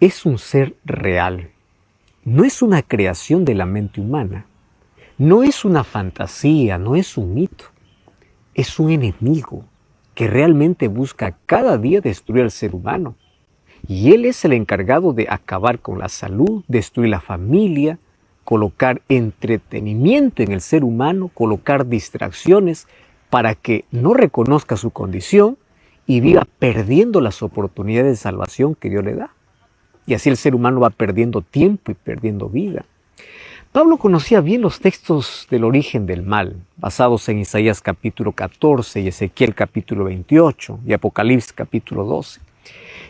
es un ser real. No es una creación de la mente humana. No es una fantasía, no es un mito. Es un enemigo que realmente busca cada día destruir al ser humano. Y él es el encargado de acabar con la salud, destruir la familia, colocar entretenimiento en el ser humano, colocar distracciones para que no reconozca su condición y viva perdiendo las oportunidades de salvación que Dios le da. Y así el ser humano va perdiendo tiempo y perdiendo vida. Pablo conocía bien los textos del origen del mal, basados en Isaías capítulo 14 y Ezequiel capítulo 28 y Apocalipsis capítulo 12.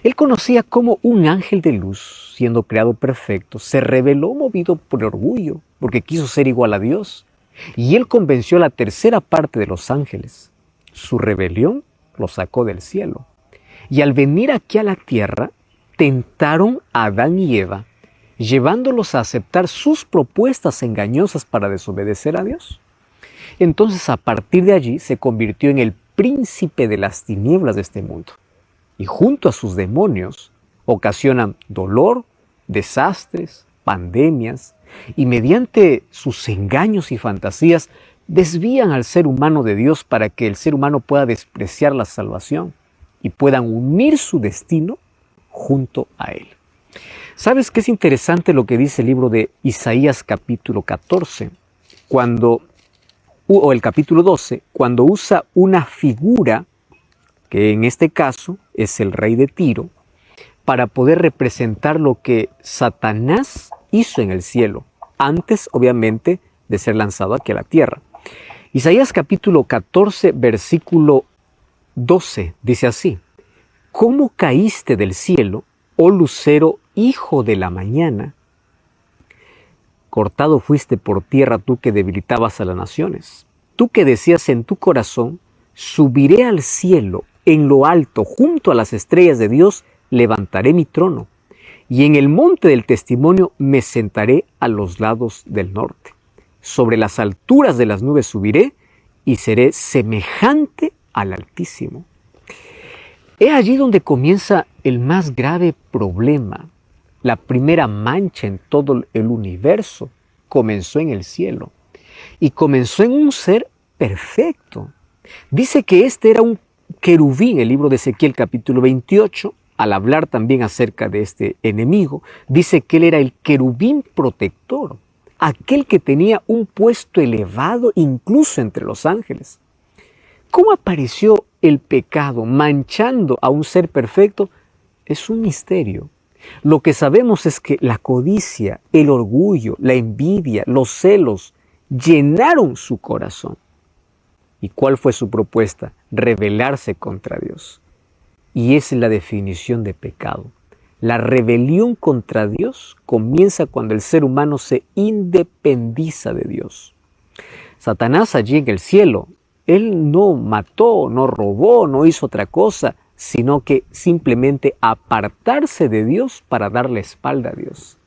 Él conocía cómo un ángel de luz, siendo creado perfecto, se rebeló movido por orgullo, porque quiso ser igual a Dios. Y él convenció a la tercera parte de los ángeles. Su rebelión lo sacó del cielo. Y al venir aquí a la tierra, tentaron a Adán y Eva, llevándolos a aceptar sus propuestas engañosas para desobedecer a Dios. Entonces, a partir de allí, se convirtió en el príncipe de las tinieblas de este mundo. Y junto a sus demonios ocasionan dolor, desastres, pandemias, y mediante sus engaños y fantasías desvían al ser humano de Dios para que el ser humano pueda despreciar la salvación y puedan unir su destino junto a él. ¿Sabes qué es interesante lo que dice el libro de Isaías capítulo 14? O el capítulo 12, cuando usa una figura, que en este caso es el rey de Tiro, para poder representar lo que Satanás hizo en el cielo, antes obviamente de ser lanzado aquí a la tierra. Isaías capítulo 14, versículo 12, dice así: ¿Cómo caíste del cielo, oh lucero, hijo de la mañana? Cortado fuiste por tierra tú que debilitabas a las naciones. Tú que decías en tu corazón: subiré al cielo, en lo alto, junto a las estrellas de Dios, levantaré mi trono. Y en el monte del testimonio me sentaré a los lados del norte. Sobre las alturas de las nubes subiré y seré semejante al Altísimo. He allí donde comienza el más grave problema. La primera mancha en todo el universo comenzó en el cielo. Y comenzó en un ser perfecto. Dice que este era un querubín, el libro de Ezequiel capítulo 28, al hablar también acerca de este enemigo, dice que él era el querubín protector, aquel que tenía un puesto elevado incluso entre los ángeles. ¿Cómo apareció el pecado manchando a un ser perfecto? Es un misterio. Lo que sabemos es que la codicia, el orgullo, la envidia, los celos llenaron su corazón. ¿Y cuál fue su propuesta? Rebelarse contra Dios. Y esa es la definición de pecado. La rebelión contra Dios comienza cuando el ser humano se independiza de Dios. Satanás allí en el cielo, él no mató, no robó, no hizo otra cosa, sino que simplemente apartarse de Dios para dar la espalda a Dios.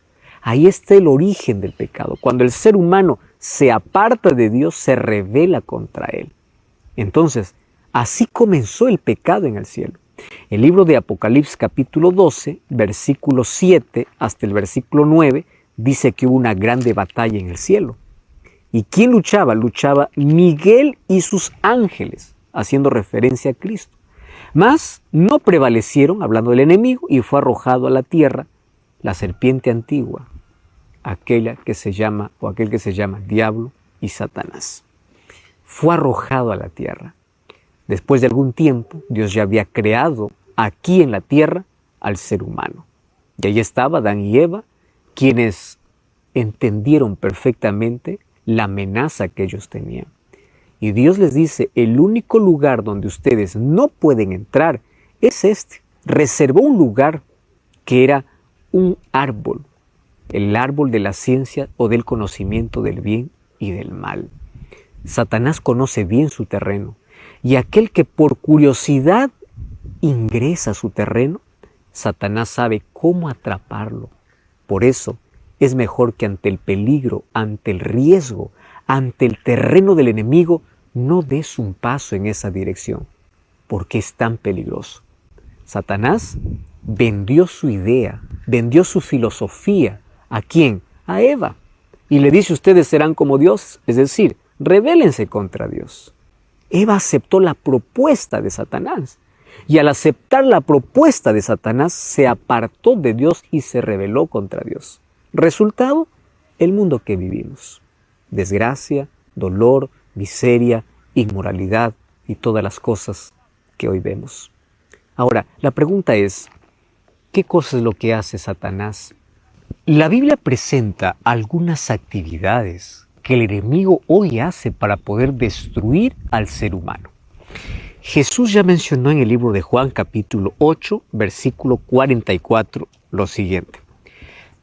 Ahí está el origen del pecado. Cuando el ser humano se aparta de Dios, se rebela contra Él. Entonces, así comenzó el pecado en el cielo. El libro de Apocalipsis capítulo 12, versículo 7 hasta el versículo 9, dice que hubo una grande batalla en el cielo. ¿Y quién luchaba? Luchaba Miguel y sus ángeles, haciendo referencia a Cristo. Mas no prevalecieron, hablando del enemigo, y fue arrojado a la tierra la serpiente antigua, aquel que se llama Diablo y Satanás. Fue arrojado a la tierra. Después de algún tiempo, Dios ya había creado aquí en la tierra al ser humano. Y ahí estaba Adán y Eva, quienes entendieron perfectamente la amenaza que ellos tenían. Y Dios les dice, el único lugar donde ustedes no pueden entrar es este. Reservó un lugar que era un árbol, el árbol de la ciencia o del conocimiento del bien y del mal. Satanás conoce bien su terreno, y aquel que por curiosidad ingresa a su terreno, Satanás sabe cómo atraparlo. Por eso es mejor que ante el peligro, ante el riesgo, ante el terreno del enemigo, no des un paso en esa dirección, porque es tan peligroso. Satanás vendió su idea, vendió su filosofía. ¿A quién? A Eva. Y le dice, ustedes serán como Dios, es decir, rebélense contra Dios. Eva aceptó la propuesta de Satanás. Y al aceptar la propuesta de Satanás, se apartó de Dios y se rebeló contra Dios. Resultado, el mundo que vivimos. Desgracia, dolor, miseria, inmoralidad y todas las cosas que hoy vemos. Ahora, la pregunta es, ¿qué cosa es lo que hace Satanás? La Biblia presenta algunas actividades que el enemigo hoy hace para poder destruir al ser humano. Jesús ya mencionó en el libro de Juan capítulo 8, versículo 44, lo siguiente.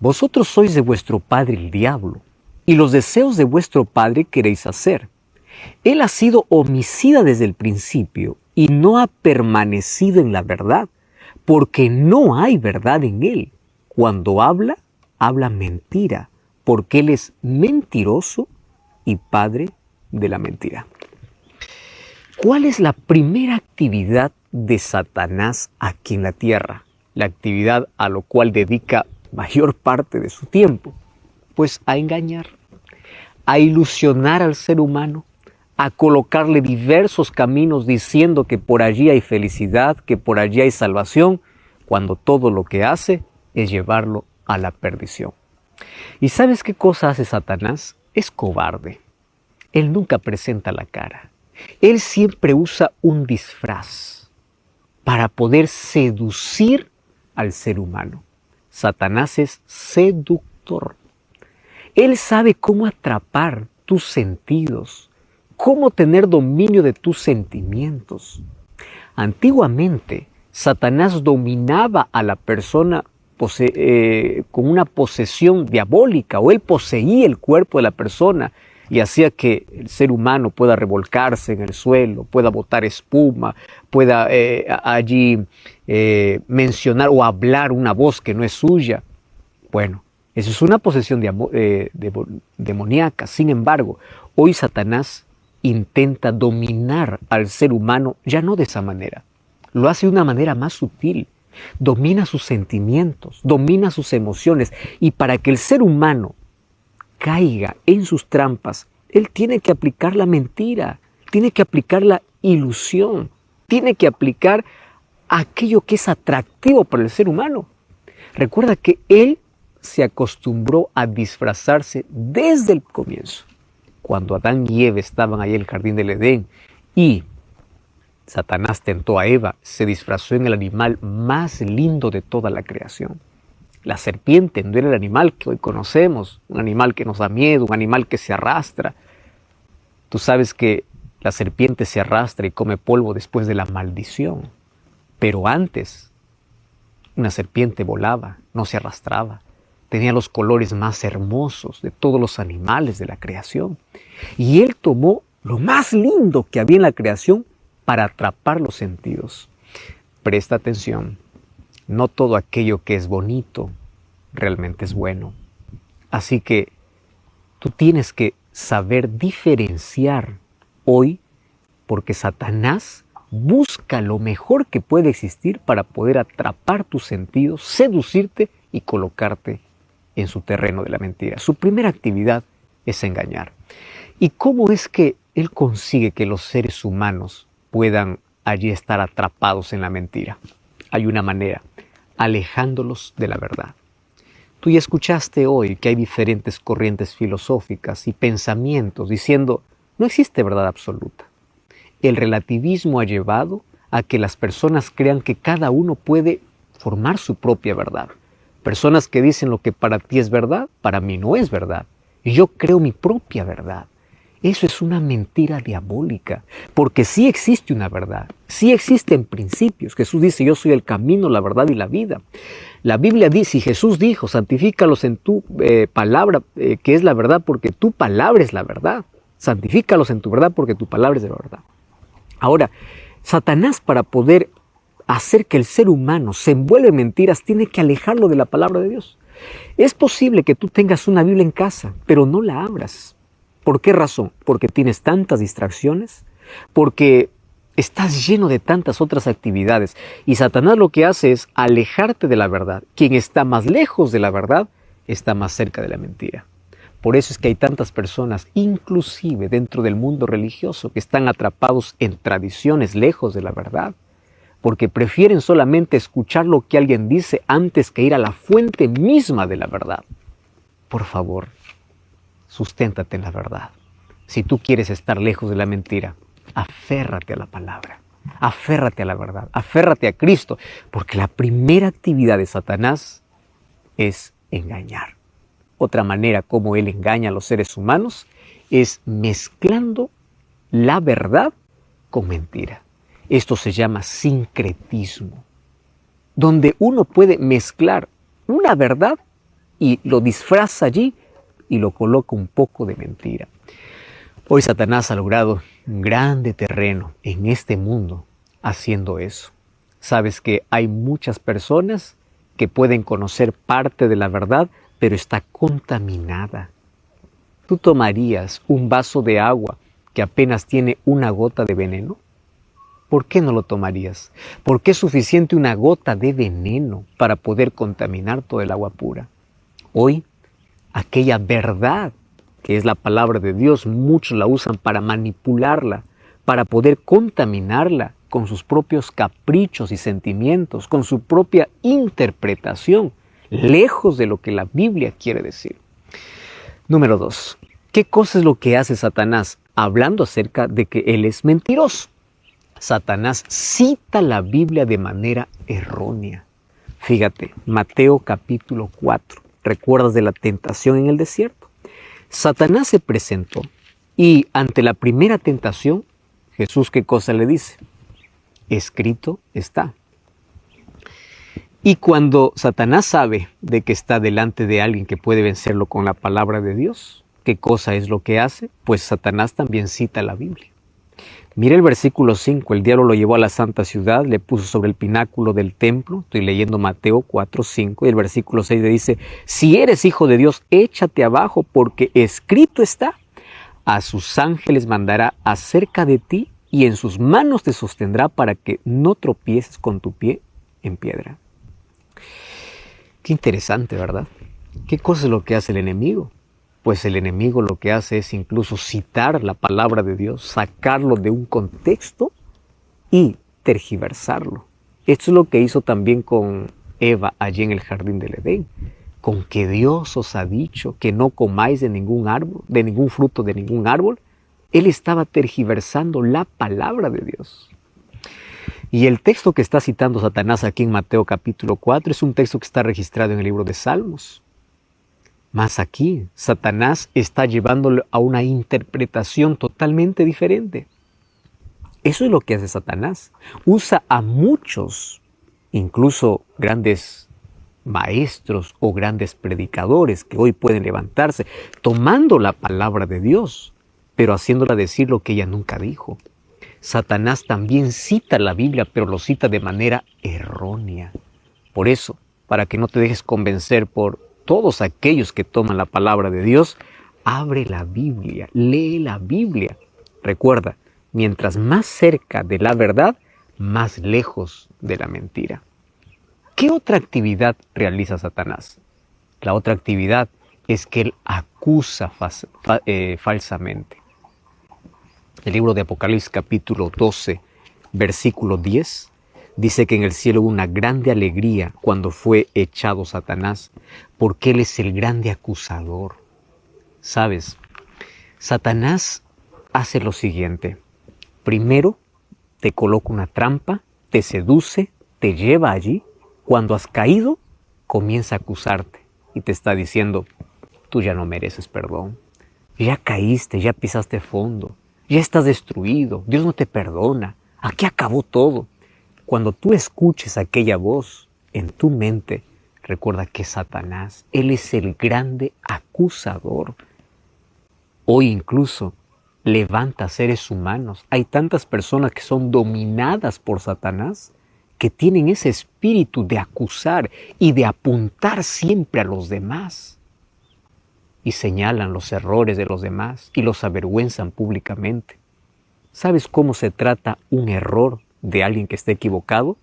Vosotros sois de vuestro padre el diablo, y los deseos de vuestro padre queréis hacer. Él ha sido homicida desde el principio y no ha permanecido en la verdad, porque no hay verdad en él. Cuando habla, habla mentira, porque él es mentiroso y padre de la mentira. ¿Cuál es la primera actividad de Satanás aquí en la tierra? La actividad a lo cual dedica mayor parte de su tiempo. Pues a engañar, a ilusionar al ser humano, a colocarle diversos caminos diciendo que por allí hay felicidad, que por allí hay salvación, cuando todo lo que hace es llevarlo a la perdición. ¿Y sabes qué cosa hace Satanás? Es cobarde. Él nunca presenta la cara. Él siempre usa un disfraz para poder seducir al ser humano. Satanás es seductor. Él sabe cómo atrapar tus sentidos, cómo tener dominio de tus sentimientos. Antiguamente, Satanás dominaba a la persona con una posesión diabólica, o él poseía el cuerpo de la persona y hacía que el ser humano pueda revolcarse en el suelo, pueda botar espuma, pueda allí mencionar o hablar una voz que no es suya. Bueno, eso es una posesión demoníaca. Sin embargo, hoy Satanás intenta dominar al ser humano ya no de esa manera. Lo hace de una manera más sutil. Domina sus sentimientos, domina sus emociones. Y para que el ser humano caiga en sus trampas, él tiene que aplicar la mentira, tiene que aplicar la ilusión, tiene que aplicar aquello que es atractivo para el ser humano. Recuerda que él se acostumbró a disfrazarse desde el comienzo. Cuando Adán y Eva estaban ahí en el jardín del Edén y Satanás tentó a Eva, se disfrazó en el animal más lindo de toda la creación. La serpiente no era el animal que hoy conocemos, un animal que nos da miedo, un animal que se arrastra. Tú sabes que la serpiente se arrastra y come polvo después de la maldición. Pero antes, una serpiente volaba, no se arrastraba. Tenía los colores más hermosos de todos los animales de la creación. Y él tomó lo más lindo que había en la creación para atrapar los sentidos. Presta atención. No todo aquello que es bonito realmente es bueno. Así que tú tienes que saber diferenciar hoy, porque Satanás busca lo mejor que puede existir para poder atrapar tus sentidos, seducirte y colocarte en su terreno de la mentira. Su primera actividad es engañar. ¿Y cómo es que él consigue que los seres humanos puedan allí estar atrapados en la mentira? Hay una manera: alejándolos de la verdad. Tú ya escuchaste hoy que hay diferentes corrientes filosóficas y pensamientos diciendo, no existe verdad absoluta. El relativismo ha llevado a que las personas crean que cada uno puede formar su propia verdad. Personas que dicen lo que para ti es verdad, para mí no es verdad. Y yo creo mi propia verdad. Eso es una mentira diabólica, porque sí existe una verdad, sí existen principios. Jesús dice, yo soy el camino, la verdad y la vida. La Biblia dice, y Jesús dijo, santifícalos en tu palabra, que es la verdad, porque tu palabra es la verdad. Santifícalos en tu verdad, porque tu palabra es de la verdad. Ahora, Satanás, para poder hacer que el ser humano se envuelva en mentiras, tiene que alejarlo de la palabra de Dios. Es posible que tú tengas una Biblia en casa, pero no la abras. ¿Por qué razón? Porque tienes tantas distracciones, porque Estás lleno de tantas otras actividades y Satanás lo que hace es alejarte de la verdad. Quien está más lejos de la verdad está más cerca de la mentira. Por eso es que hay tantas personas, inclusive dentro del mundo religioso, que están atrapados en tradiciones lejos de la verdad, porque prefieren solamente escuchar lo que alguien dice antes que ir a la fuente misma de la verdad. Por favor, susténtate en la verdad. Si tú quieres estar lejos de la mentira, aférrate a la palabra, aférrate a la verdad, aférrate a Cristo, porque la primera actividad de Satanás es engañar. Otra manera como él engaña a los seres humanos es mezclando la verdad con mentira. Esto se llama sincretismo, donde uno puede mezclar una verdad y lo disfraza allí y lo coloca un poco de mentira. Hoy Satanás ha logrado un grande terreno en este mundo haciendo eso. Sabes que hay muchas personas que pueden conocer parte de la verdad, pero está contaminada. ¿Tú tomarías un vaso de agua que apenas tiene una gota de veneno? ¿Por qué no lo tomarías? Porque es suficiente una gota de veneno para poder contaminar todo el agua pura. Hoy, aquella verdad que es la palabra de Dios, muchos la usan para manipularla, para poder contaminarla con sus propios caprichos y sentimientos, con su propia interpretación, lejos de lo que la Biblia quiere decir. Número 2. ¿Qué cosa es lo que hace Satanás? Hablando acerca de que él es mentiroso. Satanás cita la Biblia de manera errónea. Fíjate, Mateo capítulo 4. ¿Recuerdas de la tentación en el desierto? Satanás se presentó y ante la primera tentación, Jesús, ¿qué cosa le dice? Escrito está. Y cuando Satanás sabe de que está delante de alguien que puede vencerlo con la palabra de Dios, ¿qué cosa es lo que hace? Pues Satanás también cita la Biblia. Mira el versículo 5, el diablo lo llevó a la santa ciudad, le puso sobre el pináculo del templo, estoy leyendo Mateo 4, 5, y el versículo 6 le dice, si eres hijo de Dios, échate abajo, porque escrito está, a sus ángeles mandará acerca de ti, y en sus manos te sostendrá para que no tropieces con tu pie en piedra. Qué interesante, ¿verdad? ¿Qué cosa es lo que hace el enemigo? Pues el enemigo lo que hace es incluso citar la palabra de Dios, sacarlo de un contexto y tergiversarlo. Esto es lo que hizo también con Eva allí en el jardín del Edén. Con que Dios os ha dicho que no comáis de ningún árbol, de ningún fruto de ningún árbol, él estaba tergiversando la palabra de Dios. Y el texto que está citando Satanás aquí en Mateo capítulo 4 es un texto que está registrado en el libro de Salmos. Más aquí, Satanás está llevándolo a una interpretación totalmente diferente. Eso es lo que hace Satanás. Usa a muchos, incluso grandes maestros o grandes predicadores que hoy pueden levantarse, tomando la palabra de Dios, pero haciéndola decir lo que ella nunca dijo. Satanás también cita la Biblia, pero lo cita de manera errónea. Por eso, para que no te dejes convencer por todos aquellos que toman la palabra de Dios, abre la Biblia, lee la Biblia. Recuerda, mientras más cerca de la verdad, más lejos de la mentira. ¿Qué otra actividad realiza Satanás? La otra actividad es que él acusa falsamente. El libro de Apocalipsis capítulo 12, versículo 10, dice que en el cielo hubo una grande alegría cuando fue echado Satanás, porque él es el grande acusador. ¿Sabes? Satanás hace lo siguiente. Primero, te coloca una trampa, te seduce, te lleva allí. Cuando has caído, comienza a acusarte y te está diciendo, tú ya no mereces perdón. Ya caíste, ya pisaste fondo, ya estás destruido, Dios no te perdona, aquí acabó todo. Cuando tú escuches aquella voz en tu mente, recuerda que Satanás, él es el grande acusador. Hoy incluso levanta seres humanos. Hay tantas personas que son dominadas por Satanás, que tienen ese espíritu de acusar y de apuntar siempre a los demás. Y señalan los errores de los demás y los avergüenzan públicamente. ¿Sabes cómo se trata un error de alguien que esté equivocado?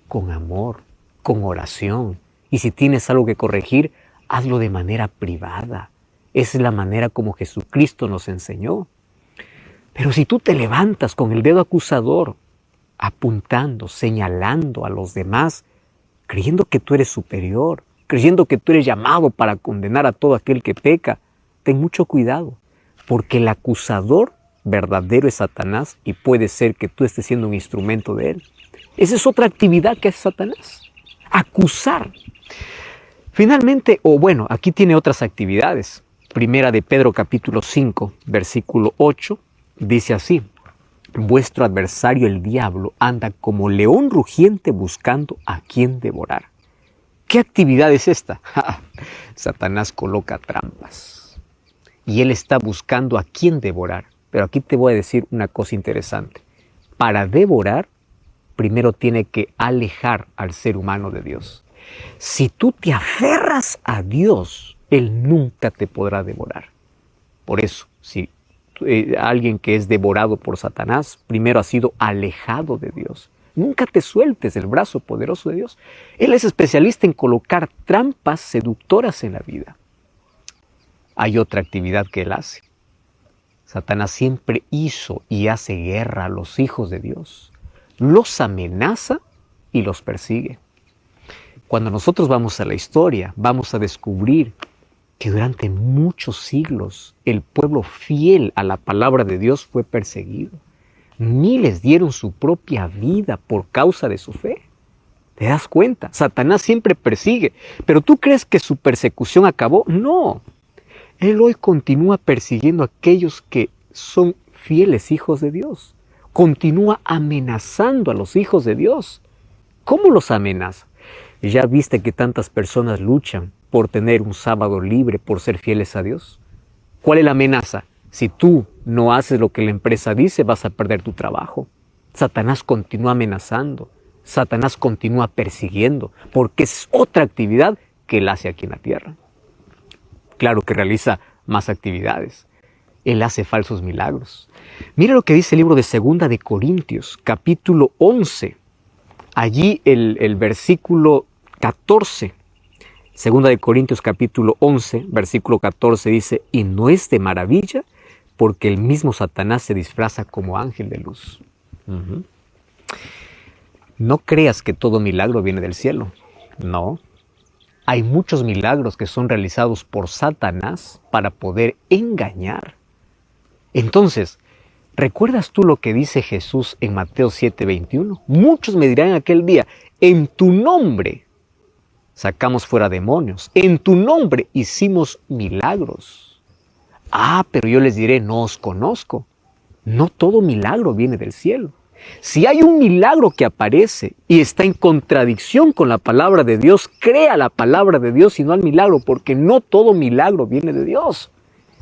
Con amor, con oración. Y si tienes algo que corregir, hazlo de manera privada. Esa es la manera como Jesucristo nos enseñó. Pero si tú te levantas con el dedo acusador, apuntando, señalando a los demás, creyendo que tú eres superior, creyendo que tú eres llamado para condenar a todo aquel que peca, ten mucho cuidado, porque el acusador verdadero es Satanás y puede ser que tú estés siendo un instrumento de él. Esa es otra actividad que hace Satanás, acusar. Finalmente, aquí tiene otras actividades. Primera de Pedro capítulo 5, versículo 8, dice así: vuestro adversario el diablo anda como león rugiente buscando a quien devorar. ¿Qué actividad es esta? Satanás coloca trampas y él está buscando a quien devorar. Pero aquí te voy a decir una cosa interesante. Para devorar, primero tiene que alejar al ser humano de Dios. Si tú te aferras a Dios, Él nunca te podrá devorar. Por eso, si alguien que es devorado por Satanás, primero ha sido alejado de Dios. Nunca te sueltes del brazo poderoso de Dios. Él es especialista en colocar trampas seductoras en la vida. Hay otra actividad que él hace. Satanás siempre hizo y hace guerra a los hijos de Dios. Los amenaza y los persigue. Cuando nosotros vamos a la historia, vamos a descubrir que durante muchos siglos el pueblo fiel a la palabra de Dios fue perseguido. Miles dieron su propia vida por causa de su fe. ¿Te das cuenta? Satanás siempre persigue. ¿Pero tú crees que su persecución acabó? No. Él hoy continúa persiguiendo a aquellos que son fieles hijos de Dios. Continúa amenazando a los hijos de Dios. ¿Cómo los amenaza? ¿Ya viste que tantas personas luchan por tener un sábado libre, por ser fieles a Dios? ¿Cuál es la amenaza? Si tú no haces lo que la empresa dice, vas a perder tu trabajo. Satanás continúa amenazando. Satanás continúa persiguiendo, porque es otra actividad que él hace aquí en la tierra. Claro que realiza más actividades. Él hace falsos milagros. Mira lo que dice el libro de 2 de Corintios, capítulo 11. Allí el versículo 14. 2 de Corintios, capítulo 11, versículo 14 dice: y no es de maravilla, porque el mismo Satanás se disfraza como ángel de luz. No creas que todo milagro viene del cielo. No. Hay muchos milagros que son realizados por Satanás para poder engañar. Entonces, ¿recuerdas tú lo que dice Jesús en Mateo 7:21? Muchos me dirán aquel día: en tu nombre sacamos fuera demonios, en tu nombre hicimos milagros. Pero yo les diré: no os conozco. No todo milagro viene del cielo. Si hay un milagro que aparece y está en contradicción con la palabra de Dios, crea la palabra de Dios y no al milagro, porque no todo milagro viene de Dios.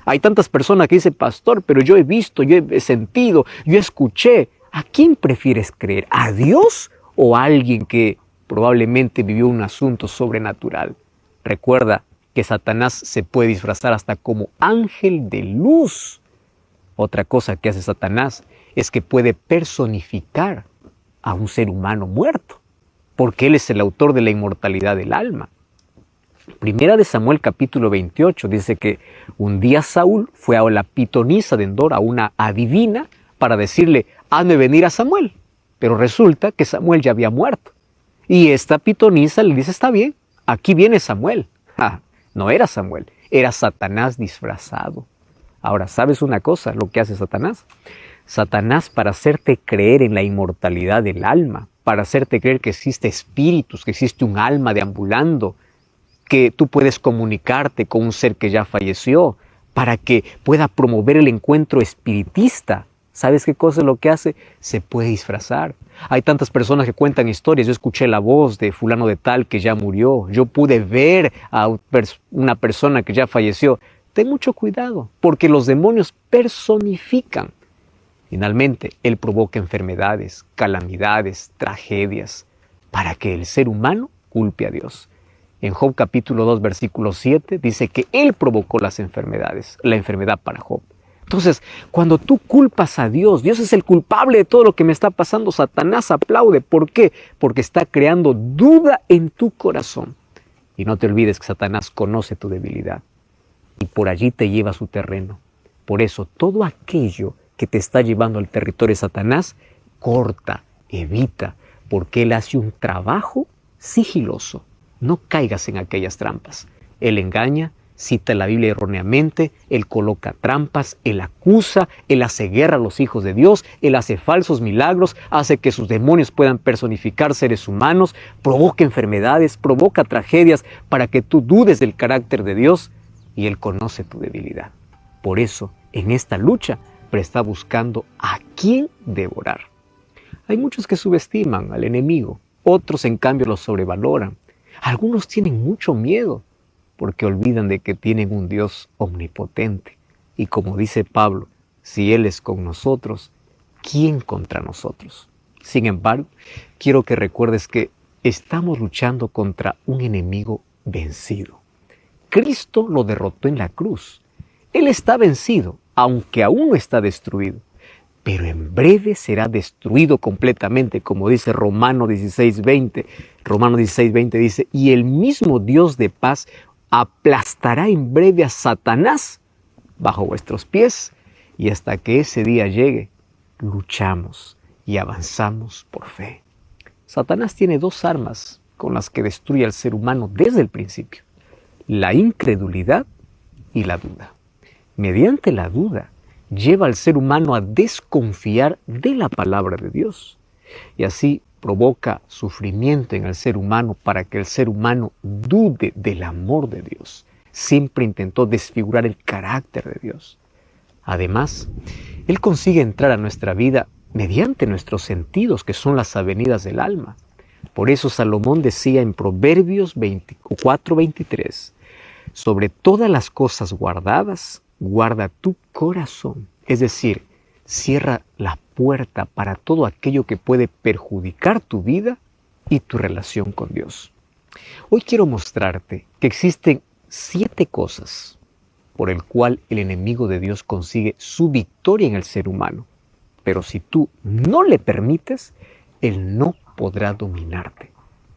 Hay tantas personas que dicen: pastor, pero yo he visto, yo he sentido, yo escuché. ¿A quién prefieres creer? ¿A Dios o a alguien que probablemente vivió un asunto sobrenatural? Recuerda que Satanás se puede disfrazar hasta como ángel de luz. Otra cosa que hace Satanás es que puede personificar a un ser humano muerto, porque él es el autor de la inmortalidad del alma. Primera de Samuel capítulo 28 dice que un día Saúl fue a la pitonisa de Endor, a una adivina, para decirle: hazme venir a Samuel. Pero resulta que Samuel ya había muerto. Y esta pitonisa le dice: está bien, aquí viene Samuel. No era Samuel, era Satanás disfrazado. Ahora, ¿sabes una cosa? Lo que hace Satanás. Satanás, para hacerte creer en la inmortalidad del alma, para hacerte creer que existe espíritus, que existe un alma deambulando, que tú puedes comunicarte con un ser que ya falleció, para que pueda promover el encuentro espiritista. ¿Sabes qué cosa es lo que hace? Se puede disfrazar. Hay tantas personas que cuentan historias. Yo escuché la voz de fulano de tal que ya murió. Yo pude ver a una persona que ya falleció. Ten mucho cuidado, porque los demonios personifican. Finalmente, él provoca enfermedades, calamidades, tragedias, para que el ser humano culpe a Dios. En Job capítulo 2, versículo 7, dice que él provocó las enfermedades, la enfermedad para Job. Entonces, cuando tú culpas a Dios, Dios es el culpable de todo lo que me está pasando, Satanás aplaude. ¿Por qué? Porque está creando duda en tu corazón. Y no te olvides que Satanás conoce tu debilidad y por allí te lleva a su terreno. Por eso, todo aquello que te está llevando al territorio de Satanás, corta, evita, porque él hace un trabajo sigiloso. No caigas en aquellas trampas. Él engaña, cita la Biblia erróneamente, él coloca trampas, él acusa, él hace guerra a los hijos de Dios, él hace falsos milagros, hace que sus demonios puedan personificar seres humanos, provoca enfermedades, provoca tragedias para que tú dudes del carácter de Dios, y él conoce tu debilidad. Por eso, en esta lucha, pero está buscando a quién devorar. Hay muchos que subestiman al enemigo, otros en cambio lo sobrevaloran. Algunos tienen mucho miedo porque olvidan de que tienen un Dios omnipotente. Y como dice Pablo, si Él es con nosotros, ¿quién contra nosotros? Sin embargo, quiero que recuerdes que estamos luchando contra un enemigo vencido. Cristo lo derrotó en la cruz. Él está vencido, aunque aún no está destruido. Pero en breve será destruido completamente, como dice Romanos 16:20. Romanos 16:20 dice, y el mismo Dios de paz aplastará en breve a Satanás bajo vuestros pies, y hasta que ese día llegue, luchamos y avanzamos por fe. Satanás tiene dos armas con las que destruye al ser humano desde el principio: la incredulidad y la duda. Mediante la duda, lleva al ser humano a desconfiar de la palabra de Dios. Y así provoca sufrimiento en el ser humano para que el ser humano dude del amor de Dios. Siempre intentó desfigurar el carácter de Dios. Además, Él consigue entrar a nuestra vida mediante nuestros sentidos, que son las avenidas del alma. Por eso Salomón decía en Proverbios 4:23, sobre todas las cosas guardadas, guarda tu corazón. Es decir, cierra la puerta para todo aquello que puede perjudicar tu vida y tu relación con Dios. Hoy quiero mostrarte que existen 7 cosas por el cual el enemigo de Dios consigue su victoria en el ser humano. Pero si tú no le permites, él no podrá dominarte.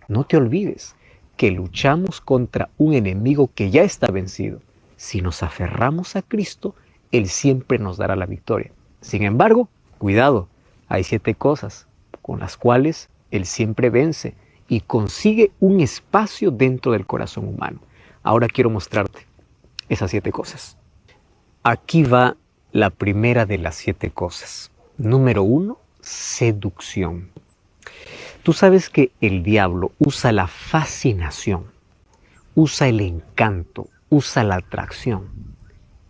No te olvides que luchamos contra un enemigo que ya está vencido. Si nos aferramos a Cristo, Él siempre nos dará la victoria. Sin embargo, cuidado, hay 7 cosas con las cuales Él siempre vence y consigue un espacio dentro del corazón humano. Ahora quiero mostrarte esas 7 cosas. Aquí va la primera de las 7 cosas. Número 1, seducción. Tú sabes que el diablo usa la fascinación, usa el encanto, usa la atracción.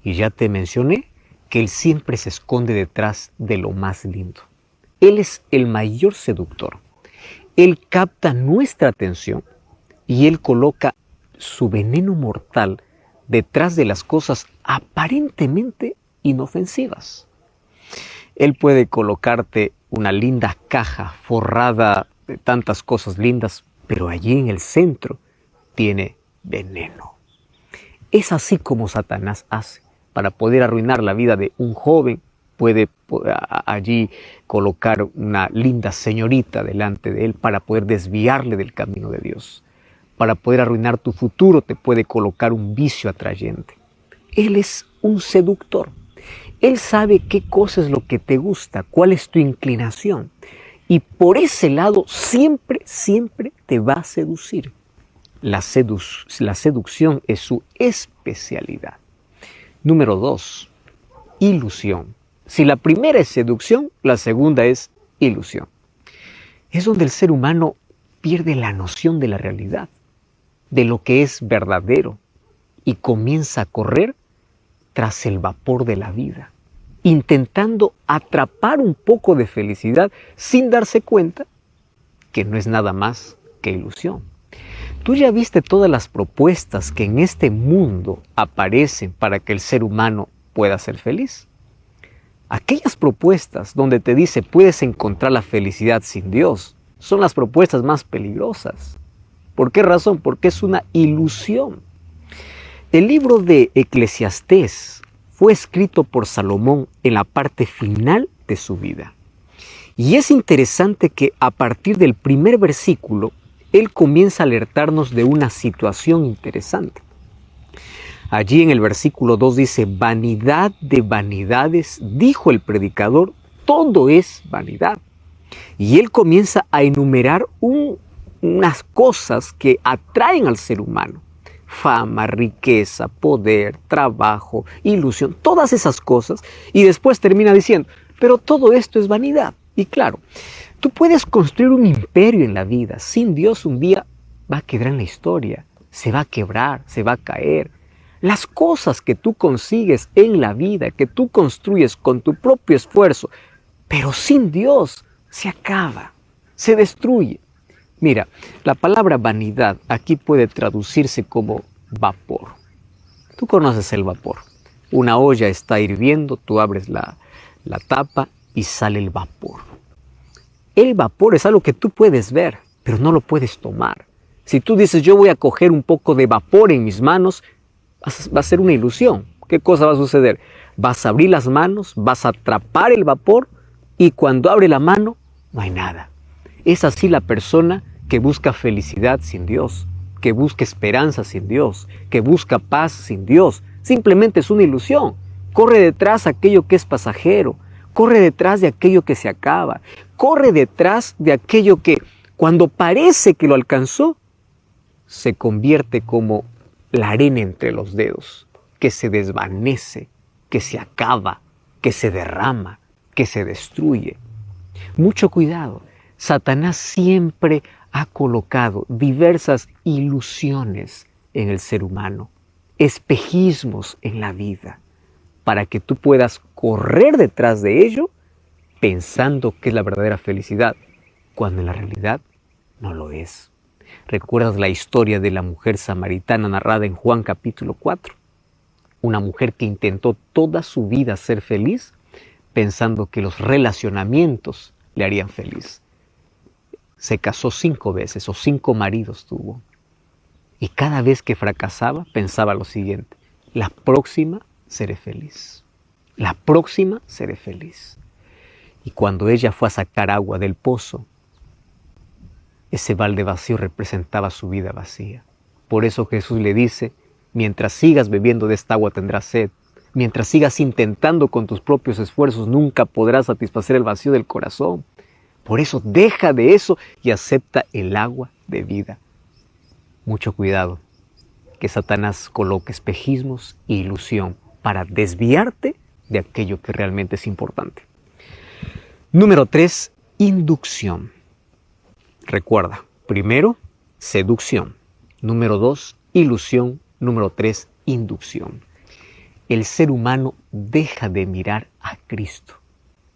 Y ya te mencioné que él siempre se esconde detrás de lo más lindo. Él es el mayor seductor. Él capta nuestra atención y él coloca su veneno mortal detrás de las cosas aparentemente inofensivas. Él puede colocarte una linda caja forrada de tantas cosas lindas, pero allí en el centro tiene veneno. Es así como Satanás hace. Para poder arruinar la vida de un joven, puede allí colocar una linda señorita delante de él para poder desviarle del camino de Dios. Para poder arruinar tu futuro, te puede colocar un vicio atrayente. Él es un seductor. Él sabe qué cosa es lo que te gusta, cuál es tu inclinación. Y por ese lado siempre te va a seducir. La seducción es su especialidad. Número 2, ilusión. Si la primera es seducción, la segunda es ilusión. Es donde el ser humano pierde la noción de la realidad, de lo que es verdadero, y comienza a correr tras el vapor de la vida, intentando atrapar un poco de felicidad sin darse cuenta que no es nada más que ilusión. Tú ya viste todas las propuestas que en este mundo aparecen para que el ser humano pueda ser feliz. Aquellas propuestas donde te dice puedes encontrar la felicidad sin Dios son las propuestas más peligrosas. ¿Por qué razón? Porque es una ilusión. El libro de Eclesiastés fue escrito por Salomón en la parte final de su vida. Y es interesante que a partir del primer versículo, él comienza a alertarnos de una situación interesante. Allí en el versículo 2 dice, vanidad de vanidades, dijo el predicador, todo es vanidad. Y él comienza a enumerar unas cosas que atraen al ser humano. Fama, riqueza, poder, trabajo, ilusión, todas esas cosas. Y después termina diciendo, pero todo esto es vanidad. Y claro, tú puedes construir un imperio en la vida. Sin Dios un día va a quedar en la historia. Se va a quebrar, se va a caer. Las cosas que tú consigues en la vida, que tú construyes con tu propio esfuerzo, pero sin Dios, se acaba, se destruye. Mira, la palabra vanidad aquí puede traducirse como vapor. Tú conoces el vapor. Una olla está hirviendo, tú abres la tapa y sale el vapor. El vapor es algo que tú puedes ver, pero no lo puedes tomar. Si tú dices, yo voy a coger un poco de vapor en mis manos, va a ser una ilusión. ¿Qué cosa va a suceder? Vas a abrir las manos, vas a atrapar el vapor y cuando abre la mano, no hay nada. Es así la persona que busca felicidad sin Dios, que busca esperanza sin Dios, que busca paz sin Dios. Simplemente es una ilusión. Corre detrás de aquello que es pasajero, corre detrás de aquello que se acaba, corre detrás de aquello que cuando parece que lo alcanzó, se convierte como la arena entre los dedos, que se desvanece, que se acaba, que se derrama, que se destruye. Mucho cuidado. Satanás siempre ha colocado diversas ilusiones en el ser humano, espejismos en la vida, para que tú puedas correr detrás de ello pensando que es la verdadera felicidad, cuando en la realidad no lo es. ¿Recuerdas la historia de la mujer samaritana narrada en Juan capítulo 4? Una mujer que intentó toda su vida ser feliz pensando que los relacionamientos le harían feliz. Se casó 5 veces o 5 maridos tuvo. Y cada vez que fracasaba pensaba lo siguiente, la próxima seré feliz. La próxima seré feliz. Y cuando ella fue a sacar agua del pozo, ese balde vacío representaba su vida vacía. Por eso Jesús le dice, mientras sigas bebiendo de esta agua tendrás sed. Mientras sigas intentando con tus propios esfuerzos, nunca podrás satisfacer el vacío del corazón. Por eso deja de eso y acepta el agua de vida. Mucho cuidado, que Satanás coloque espejismos e ilusión para desviarte de aquello que realmente es importante. Número 3, inducción. Recuerda, primero, seducción. Número 2, ilusión. Número 3, inducción. El ser humano deja de mirar a Cristo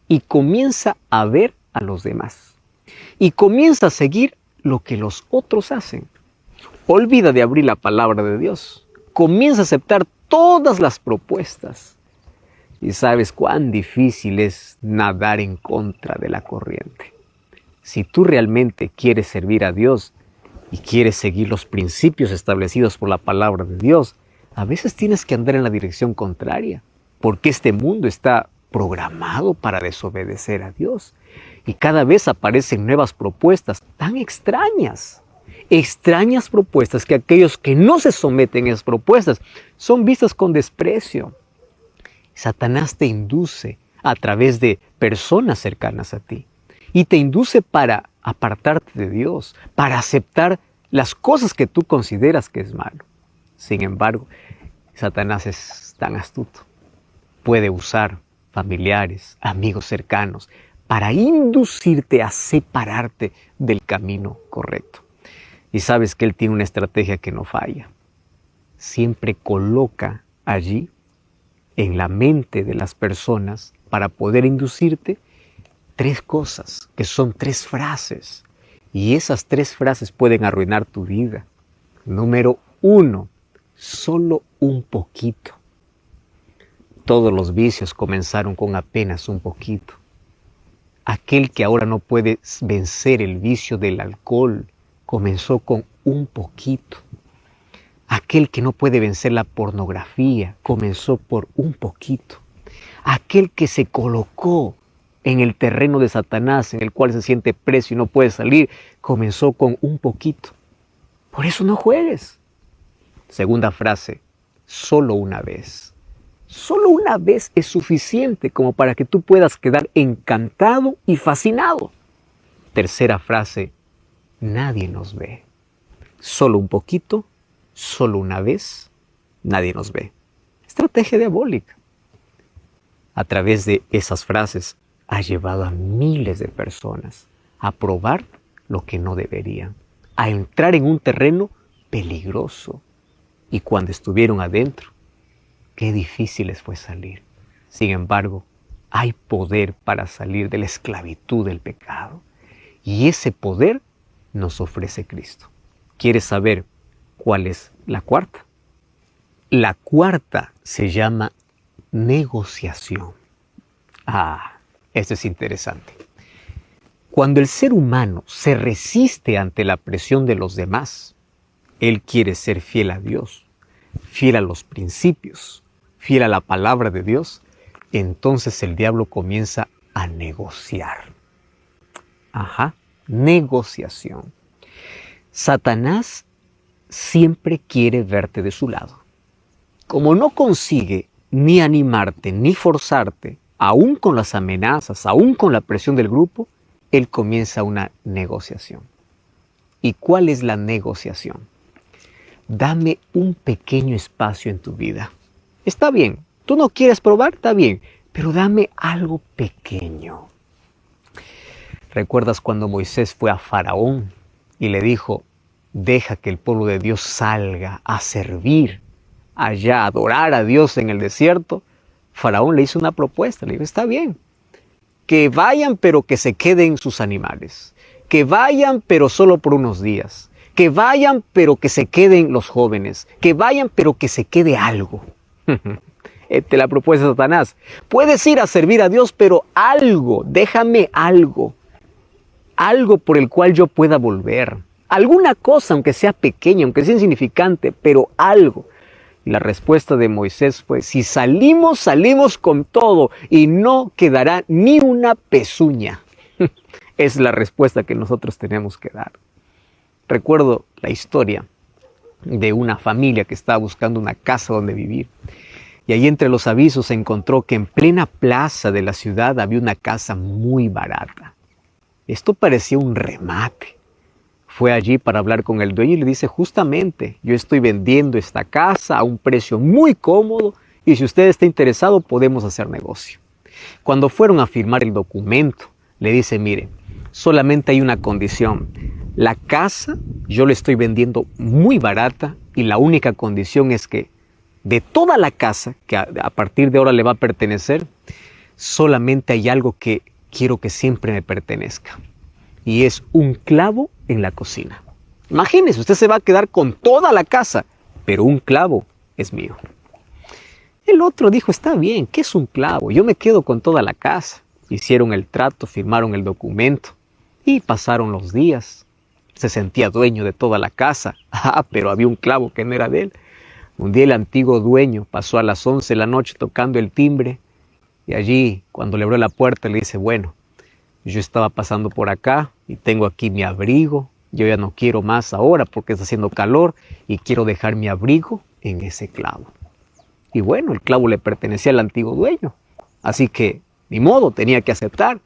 y comienza a ver a los demás. Y comienza a seguir lo que los otros hacen. Olvida de abrir la palabra de Dios. Comienza a aceptar todas las propuestas. Y sabes cuán difícil es nadar en contra de la corriente. Si tú realmente quieres servir a Dios y quieres seguir los principios establecidos por la palabra de Dios, a veces tienes que andar en la dirección contraria, porque este mundo está programado para desobedecer a Dios. Y cada vez aparecen nuevas propuestas tan extrañas propuestas que aquellos que no se someten a esas propuestas son vistas con desprecio. Satanás te induce a través de personas cercanas a ti y te induce para apartarte de Dios, para aceptar las cosas que tú consideras que es malo. Sin embargo, Satanás es tan astuto. Puede usar familiares, amigos cercanos, para inducirte a separarte del camino correcto. Y sabes que él tiene una estrategia que no falla. Siempre coloca allí, en la mente de las personas, para poder inducirte, 3 cosas, que son 3 frases. Y esas 3 frases pueden arruinar tu vida. Número 1, solo un poquito. Todos los vicios comenzaron con apenas un poquito. Aquel que ahora no puede vencer el vicio del alcohol comenzó con un poquito. Aquel que no puede vencer la pornografía comenzó por un poquito. Aquel que se colocó en el terreno de Satanás, en el cual se siente preso y no puede salir, comenzó con un poquito. Por eso no juegues. Segunda frase, solo una vez. Solo una vez es suficiente como para que tú puedas quedar encantado y fascinado. Tercera frase, nadie nos ve. Solo un poquito, solo una vez, nadie nos ve. Estrategia diabólica. A través de esas frases ha llevado a miles de personas a probar lo que no deberían, a entrar en un terreno peligroso. Y cuando estuvieron adentro, qué difícil les fue salir. Sin embargo, hay poder para salir de la esclavitud del pecado. Y ese poder nos ofrece Cristo. ¿Quieres saber cuál es la cuarta? La cuarta se llama negociación. Esto es interesante. Cuando el ser humano se resiste ante la presión de los demás, él quiere ser fiel a Dios, fiel a los principios, fiel a la palabra de Dios, entonces el diablo comienza a negociar. Negociación. Satanás siempre quiere verte de su lado. Como no consigue ni animarte ni forzarte, aún con las amenazas, aún con la presión del grupo, él comienza una negociación. ¿Y cuál es la negociación? Dame un pequeño espacio en tu vida. Está bien, tú no quieres probar, está bien, pero dame algo pequeño. ¿Recuerdas cuando Moisés fue a Faraón y le dijo, deja que el pueblo de Dios salga a servir allá, a adorar a Dios en el desierto? Faraón le hizo una propuesta, le dijo, está bien, que vayan pero que se queden sus animales, que vayan pero solo por unos días, que vayan pero que se queden los jóvenes, que vayan pero que se quede algo. Te la propuesta de Satanás. Puedes ir a servir a Dios, pero algo, déjame algo por el cual yo pueda volver. Alguna cosa, aunque sea pequeña, aunque sea insignificante, pero algo. Y la respuesta de Moisés fue, si salimos, salimos con todo y no quedará ni una pezuña. Es la respuesta que nosotros tenemos que dar. Recuerdo la historia de una familia que estaba buscando una casa donde vivir. Y ahí entre los avisos se encontró que en plena plaza de la ciudad había una casa muy barata. Esto parecía un remate. Fue allí para hablar con el dueño y le dice, justamente, yo estoy vendiendo esta casa a un precio muy cómodo y si usted está interesado podemos hacer negocio. Cuando fueron a firmar el documento, le dice, mire, solamente hay una condición. La casa yo le estoy vendiendo muy barata y la única condición es que de toda la casa, que a partir de ahora le va a pertenecer, solamente hay algo que quiero que siempre me pertenezca. Y es un clavo en la cocina. Imagínese, usted se va a quedar con toda la casa, pero un clavo es mío. El otro dijo, está bien, ¿qué es un clavo? Yo me quedo con toda la casa. Hicieron el trato, firmaron el documento y pasaron los días. Se sentía dueño de toda la casa, pero había un clavo que no era de él. Un día el antiguo dueño pasó a las 11 de la noche tocando el timbre y allí, cuando le abrió la puerta, le dice, bueno, yo estaba pasando por acá y tengo aquí mi abrigo. Yo ya no quiero más ahora porque está haciendo calor y quiero dejar mi abrigo en ese clavo. Y bueno, el clavo le pertenecía al antiguo dueño, así que ni modo, tenía que aceptar.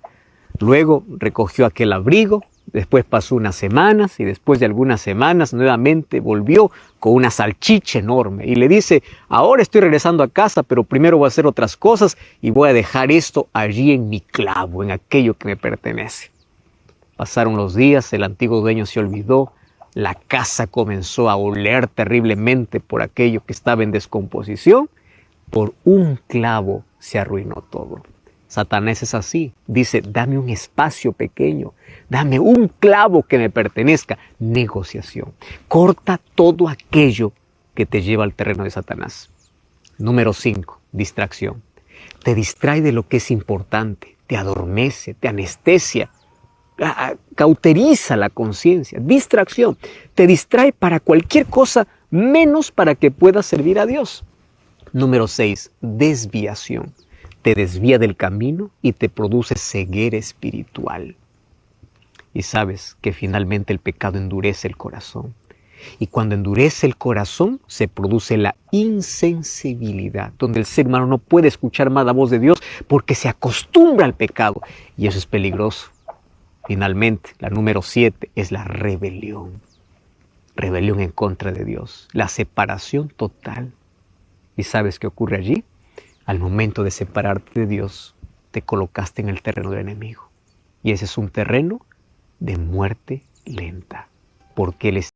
Luego recogió aquel abrigo, después pasó unas semanas y después de algunas semanas nuevamente volvió con una salchicha enorme y le dice, ahora estoy regresando a casa, pero primero voy a hacer otras cosas y voy a dejar esto allí en mi clavo, en aquello que me pertenece. Pasaron los días, el antiguo dueño se olvidó, la casa comenzó a oler terriblemente por aquello que estaba en descomposición. Por un clavo se arruinó todo. Satanás es así, dice, dame un espacio pequeño, dame un clavo que me pertenezca. Negociación. Corta todo aquello que te lleva al terreno de Satanás. Número 5, distracción. Te distrae de lo que es importante, te adormece, te anestesia, cauteriza la conciencia. Distracción. Te distrae para cualquier cosa menos para que puedas servir a Dios. Número 6, desviación. Te desvía del camino y te produce ceguera espiritual. Y sabes que finalmente el pecado endurece el corazón. Y cuando endurece el corazón, se produce la insensibilidad, donde el ser humano no puede escuchar más la voz de Dios porque se acostumbra al pecado. Y eso es peligroso. Finalmente, la número 7 es la rebelión. Rebelión en contra de Dios. La separación total. ¿Y sabes qué ocurre allí? Al momento de separarte de Dios, te colocaste en el terreno del enemigo. Y ese es un terreno de muerte lenta. Porque Él es